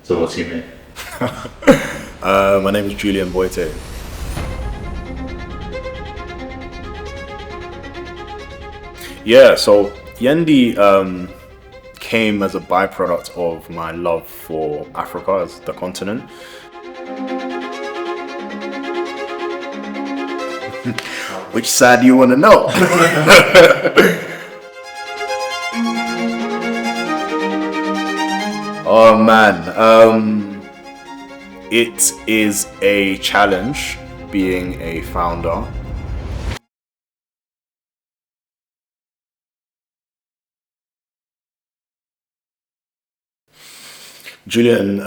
So what's your name? My name is Julian Boaitey. Yeah, so Yendy came as a byproduct of my love for Africa as the continent. Which side do you want to know? Oh man, it is a challenge being a founder. Julian,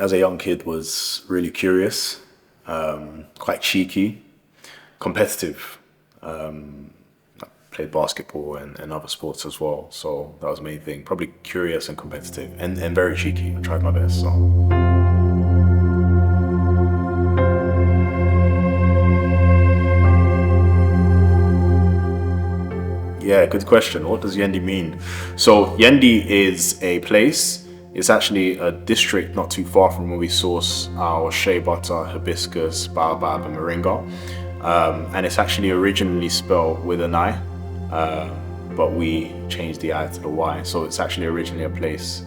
as a young kid, was really curious, quite cheeky, competitive. I played basketball and other sports as well, so that was the main thing. Probably curious and competitive, and very cheeky. I tried my best. So. Yeah, good question. What does Yendy mean? So Yendy is a place. It's actually a district not too far from where we source our shea butter, hibiscus, baobab, and moringa. And it's actually originally spelled with an I, but we changed the I to the Y. So it's actually originally a place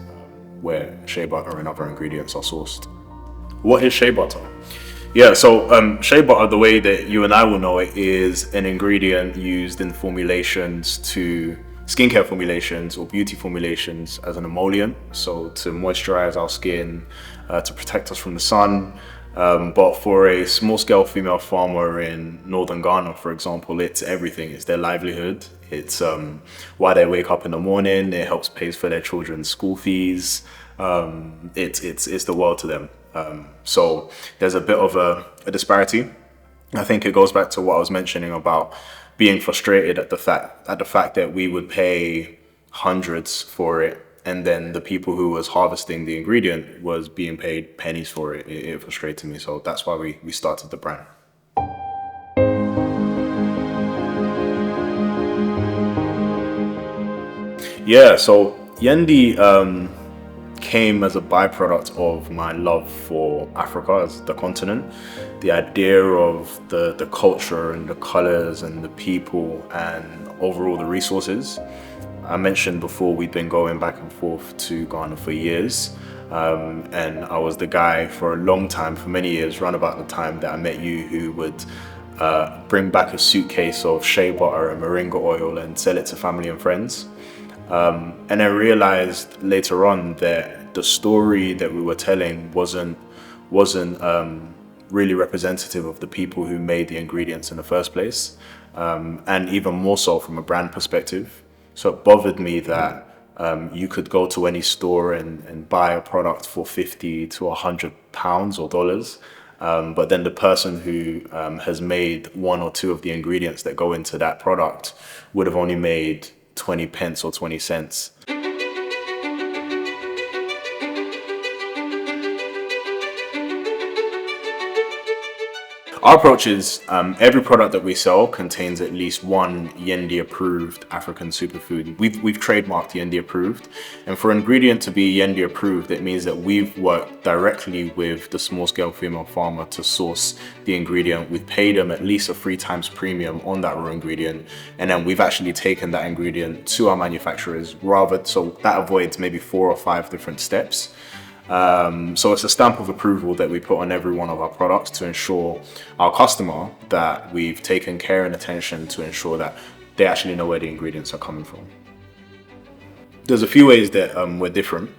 where shea butter and other ingredients are sourced. What is shea butter? Yeah, so shea butter, the way that you and I will know it, is an ingredient used in formulations to skincare formulations or beauty formulations as an emollient, so to moisturize our skin, to protect us from the sun. But for a small-scale female farmer in northern Ghana, for example, it's everything. It's their livelihood. It's why they wake up in the morning. It helps pay for their children's school fees. It's the world to them. So there's a bit of a disparity. I think it goes back to what I was mentioning about being frustrated at the fact that we would pay hundreds for it, and then the people who was harvesting the ingredient was being paid pennies for it. It frustrated me, so that's why we started the brand. Yeah, so Yendy came as a byproduct of my love for Africa as the continent. The idea of the culture and the colors and the people and overall the resources. I mentioned before we'd been going back and forth to Ghana for years. And I was the guy for a long time, for many years, around about the time that I met you, who would bring back a suitcase of shea butter and moringa oil and sell it to family and friends. And I realized later on that the story that we were telling wasn't really representative of the people who made the ingredients in the first place, and even more so from a brand perspective. So it bothered me that you could go to any store and buy a product for 50 to 100 pounds or dollars, but then the person who has made one or two of the ingredients that go into that product would have only made 20 pence or 20 cents. Our approach is every product that we sell contains at least one Yendy approved African superfood. We've trademarked Yendy approved, and for an ingredient to be Yendy approved, it means that we've worked directly with the small scale female farmer to source the ingredient. We've paid them at least a 3 times premium on that raw ingredient, and then we've actually taken that ingredient to our manufacturers, so that avoids maybe 4 or 5 different steps. So it's a stamp of approval that we put on every one of our products to ensure our customer that we've taken care and attention to ensure that they actually know where the ingredients are coming from. There's a few ways that we're different.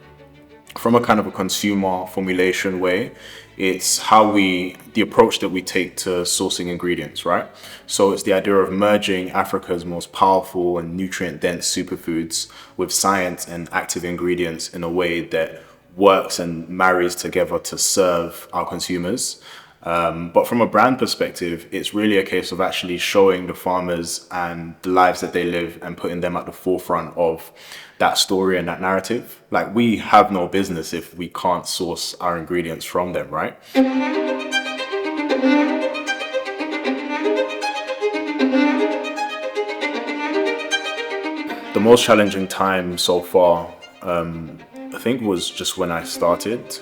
From a kind of a consumer formulation way, it's the approach that we take to sourcing ingredients, right? So it's the idea of merging Africa's most powerful and nutrient-dense superfoods with science and active ingredients in a way that works and marries together to serve our consumers. But from a brand perspective, it's really a case of actually showing the farmers and the lives that they live and putting them at the forefront of that story and that narrative. Like, we have no business if we can't source our ingredients from them, right? The most challenging time so far I think it was just when I started.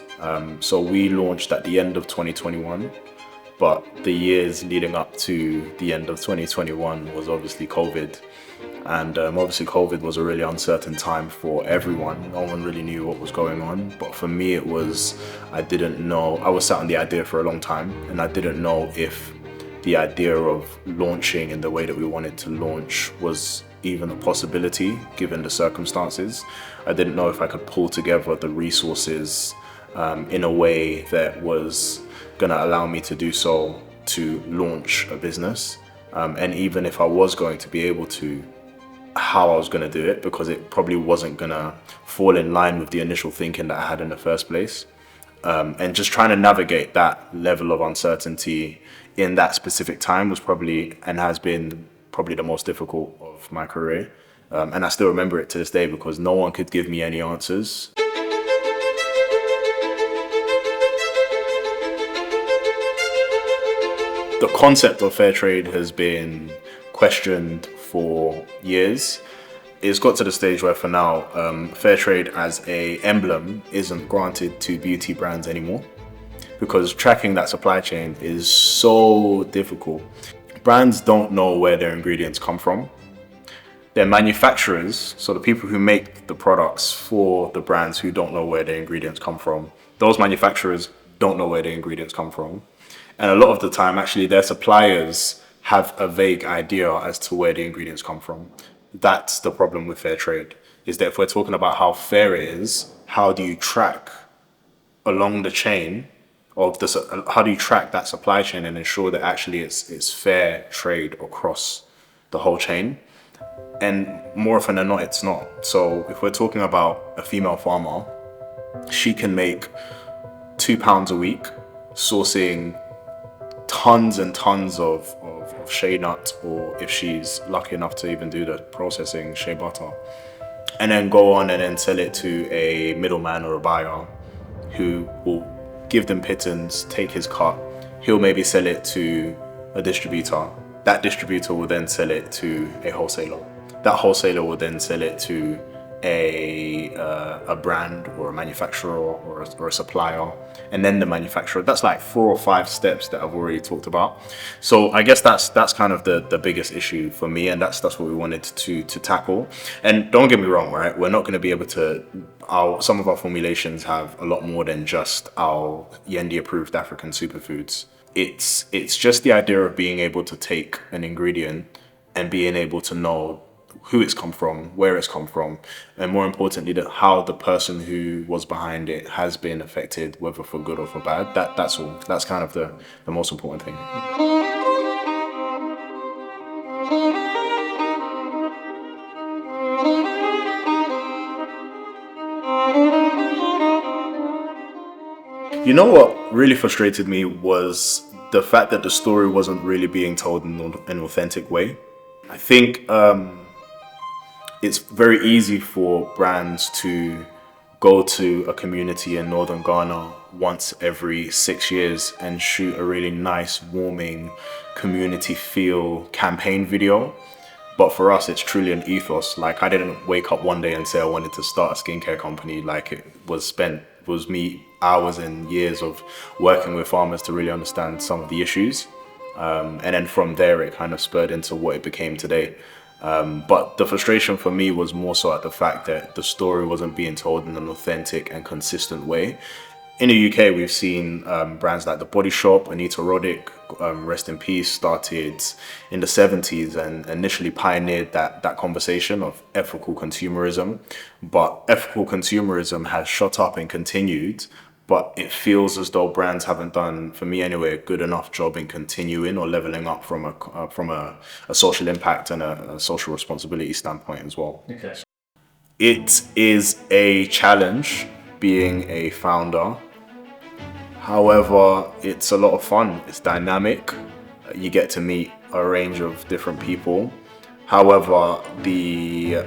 So we launched at the end of 2021, but the years leading up to the end of 2021 was obviously COVID. And obviously COVID was a really uncertain time for everyone. No one really knew what was going on. But for me, it was, I didn't know, I was sat on the idea for a long time, and I didn't know if the idea of launching in the way that we wanted to launch was even a possibility given the circumstances. I didn't know if I could pull together the resources in a way that was gonna allow me to do so, to launch a business. And even if I was going to be able to, how I was going to do it, because it probably wasn't going to fall in line with the initial thinking that I had in the first place. And just trying to navigate that level of uncertainty in that specific time was probably, and has been probably, the most difficult of my career. And I still remember it to this day because no one could give me any answers. The concept of fair trade has been questioned for years. It's got to the stage where for now, fair trade as a emblem isn't granted to beauty brands anymore, because tracking that supply chain is so difficult. Brands don't know where their ingredients come from. Their manufacturers, so the people who make the products for the brands who don't know where their ingredients come from, those manufacturers don't know where their ingredients come from. And a lot of the time, actually, their suppliers have a vague idea as to where the ingredients come from. That's the problem with fair trade, is that if we're talking about how fair it is, how do you track along the chain of this? How do you track that supply chain and ensure that actually it's fair trade across the whole chain? And more often than not, it's not. So if we're talking about a female farmer, she can make £2 a week sourcing tons and tons of shea nut, or if she's lucky enough to even do the processing, shea butter, and then go on and then sell it to a middleman or a buyer who will give them pittance, take his cut. He'll maybe sell it to a distributor. That distributor will then sell it to a wholesaler. That wholesaler will then sell it to a brand or a manufacturer or a supplier, and then the manufacturer. That's like 4 or 5 steps that I've already talked about. So I guess that's kind of the biggest issue for me, and that's what we wanted to tackle. And don't get me wrong, right? We're not going to be able to. Some of our formulations have a lot more than just our Yendy approved African superfoods. It's just the idea of being able to take an ingredient and being able to know who it's come from, where it's come from, and more importantly, how the person who was behind it has been affected, whether for good or for bad. That's all. That's kind of the most important thing. You know what really frustrated me was the fact that the story wasn't really being told in an authentic way. I think it's very easy for brands to go to a community in northern Ghana once every 6 years and shoot a really nice, warming, community feel campaign video. But for us, it's truly an ethos. Like, I didn't wake up one day and say I wanted to start a skincare company. Like, it was me hours and years of working with farmers to really understand some of the issues. And then from there, it kind of spurred into what it became today. But the frustration for me was more so at the fact that the story wasn't being told in an authentic and consistent way. In the UK, we've seen brands like The Body Shop, Anita Roddick, rest in peace, started in the 70s and initially pioneered that conversation of ethical consumerism. But ethical consumerism has shot up and continued. But it feels as though brands haven't done, for me anyway, a good enough job in continuing or leveling up from a social impact and a social responsibility standpoint as well. Okay. It is a challenge being a founder. However, it's a lot of fun. It's dynamic. You get to meet a range of different people. However, the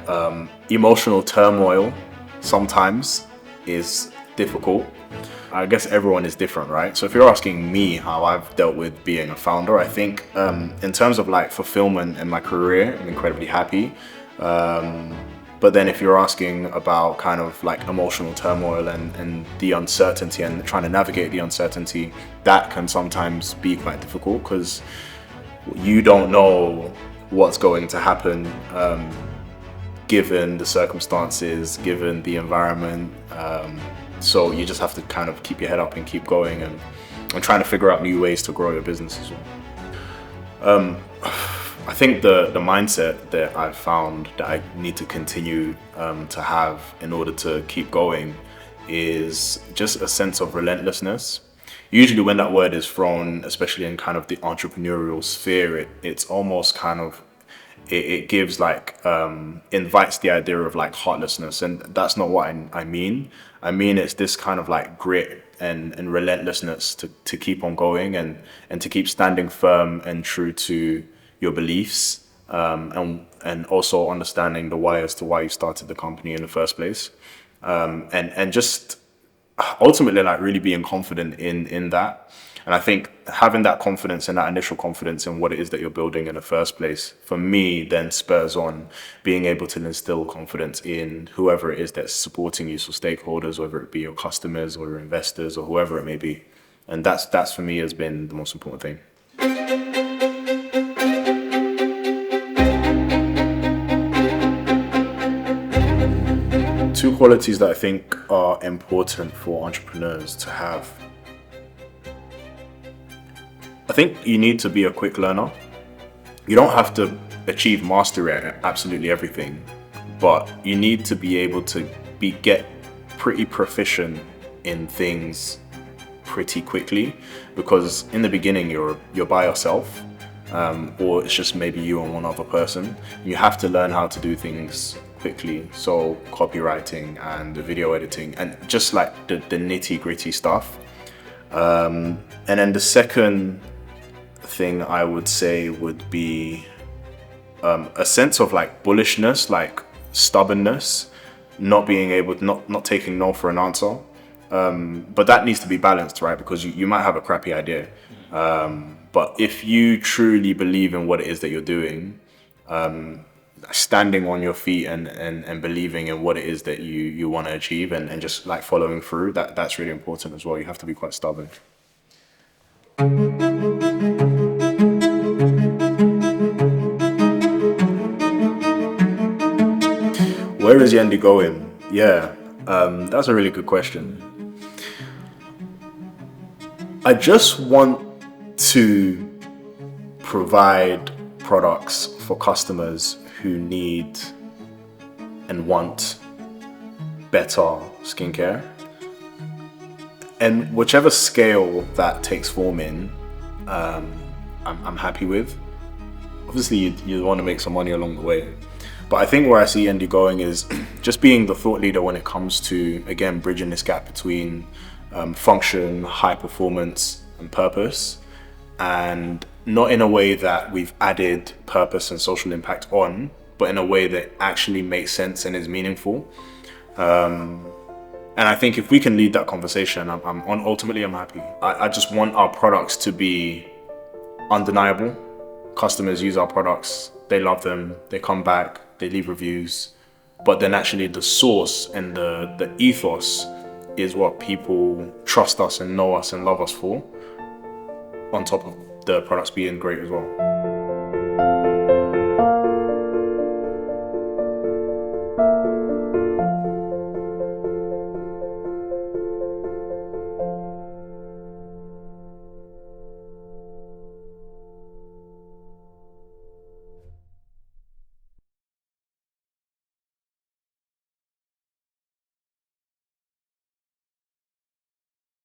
emotional turmoil sometimes is difficult. I guess everyone is different, right? So if you're asking me how I've dealt with being a founder, I think in terms of like fulfillment in my career, I'm incredibly happy. But But then if you're asking about kind of like emotional turmoil and the uncertainty and trying to navigate the uncertainty, that can sometimes be quite difficult because you don't know what's going to happen given the circumstances, given the environment. So you just have to kind of keep your head up and keep going and trying to figure out new ways to grow your business as well. I think the mindset that I've found that I need to continue to have in order to keep going is just a sense of relentlessness. Usually when that word is thrown, especially in kind of the entrepreneurial sphere, it's almost kind of, it gives like, invites the idea of like heartlessness. And that's not what I mean. I mean, it's this kind of like grit and relentlessness to keep on going and to keep standing firm and true to your beliefs, and also understanding the why as to why you started the company in the first place, and just ultimately like really being confident in that. And I think having that confidence and that initial confidence in what it is that you're building in the first place, for me, then spurs on being able to instill confidence in whoever it is that's supporting you, so stakeholders, whether it be your customers or your investors or whoever it may be. And that's for me has been the most important thing. Two qualities that I think are important for entrepreneurs to have. I think you need to be a quick learner. You don't have to achieve mastery at absolutely everything, but you need to be able to get pretty proficient in things pretty quickly, because in the beginning you're by yourself, or it's just maybe you and one other person. You have to learn how to do things quickly, so copywriting and video editing and just like the nitty-gritty stuff. And then the second thing I would say would be a sense of like bullishness, like stubbornness, not being able to not taking no for an answer. But that needs to be balanced, right? Because you might have a crappy idea, but if you truly believe in what it is that you're doing, standing on your feet and believing in what it is that you want to achieve and just like following through, that's really important as well. You have to be quite stubborn. Where is Yendy going? Yeah, that's a really good question. I just want to provide products for customers who need and want better skincare. And whichever scale that takes form in, I'm happy with. Obviously, you want to make some money along the way. But I think where I see Yendy going is just being the thought leader when it comes to, again, bridging this gap between function, high performance, and purpose. And not in a way that we've added purpose and social impact on, but in a way that actually makes sense and is meaningful. And I think if we can lead that conversation, ultimately I'm happy. I just want our products to be undeniable. Customers use our products, they love them, they come back, they leave reviews. But then actually the source and the ethos is what people trust us and know us and love us for, on top of the products being great as well.